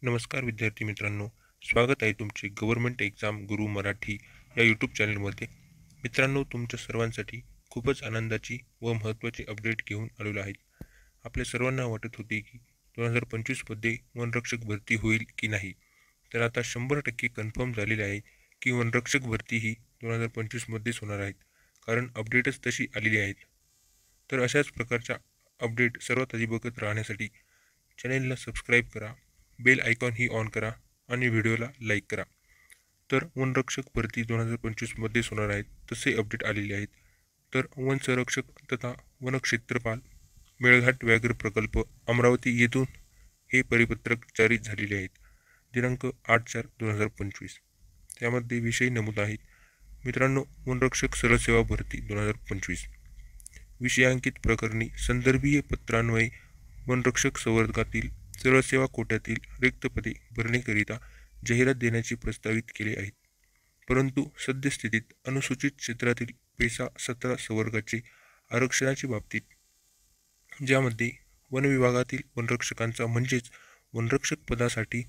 नमस्कार विद्यार्थी मित्रांनो, स्वागत आहे तुमचे गव्हर्नमेंट एक्झाम गुरु मराठी या यूट्यूब चॅनलमध्ये. मित्रांनो, तुमच्या सर्वांसाठी खूपच आनंदाची व महत्त्वाची अपडेट घेऊन आलेलो आहे. आपल्या सर्वांना वाटत होते की 2025मध्ये वनरक्षक भरती होईल की नाही, तर आता 100% कन्फर्म झालेले आहे की वनरक्षक भरती ही 2025मध्येच होणार आहेत, कारण अपडेटच तशी आलेली आहेत. तर अशाच प्रकारच्या अपडेट सर्वात आधी बघत राहण्यासाठी चॅनेलला सबस्क्राईब करा, बेल आयकॉन ही ऑन करा आणि व्हिडिओला लाईक करा. तर वनरक्षक भरती 2025मध्येच होणार आहेत तसे अपडेट आलेले आहेत. तर वन संरक्षक तथा वनक्षेत्रपाल मेळघाट व्याघ्र प्रकल्प अमरावती येथून हे परिपत्रक जारी झालेले आहेत दिनांक 8/4/2025. त्यामध्ये विषय नमूद आहेत. मित्रांनो, वनरक्षक सरसेवा भरती 2025 विषयांकित प्रकरणी संदर्भीय पत्रान्वये वनरक्षक संवर्गातील सरसेवा कोट्यातील रिक्त पदे भरण्याकरिता जाहिरात देण्याचे प्रस्तावित केले आहेत. परंतु सद्यस्थितीत अनुसूचित क्षेत्रातील पेसा 17 संवर्गाचे आरक्षणाच्या बाबतीत, ज्यामध्ये वन विभागातील वनरक्षकांचा म्हणजेच वनरक्षक पदासाठी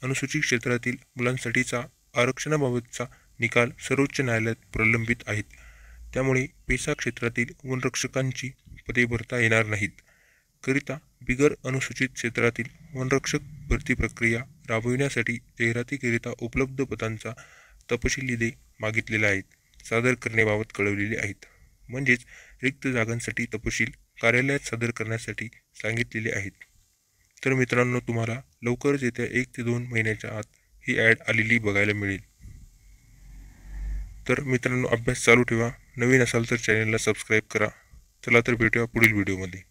अनुसूचित क्षेत्रातील मुलांसाठीचा आरक्षणाबाबतचा निकाल सर्वोच्च न्यायालयात प्रलंबित आहेत. त्यामुळे पेसा क्षेत्रातील वनरक्षकांची पदे भरता येणार नाहीत. करिता बिगर अनुसूचित क्षेत्रातील वनरक्षक भरती प्रक्रिया राबविण्यासाठी जाहिरातीकरिता उपलब्ध पदांचा तपशील मागितलेला आहेत, सादर करण्याबाबत कळवलेले आहेत. म्हणजेच रिक्त जागांसाठी तपशील कार्यालयात सादर करण्यासाठी सांगितलेले आहेत. तर मित्रांनो, तुम्हाला लवकरच येत्या 1 ते 2 महिन्याच्या आत ही ॲड आलेली बघायला मिळेल. तर मित्रांनो, अभ्यास चालू ठेवा. नवीन असाल तर चॅनलला सबस्क्राईब करा. चला तर भेटूया पुढील व्हिडिओमध्ये.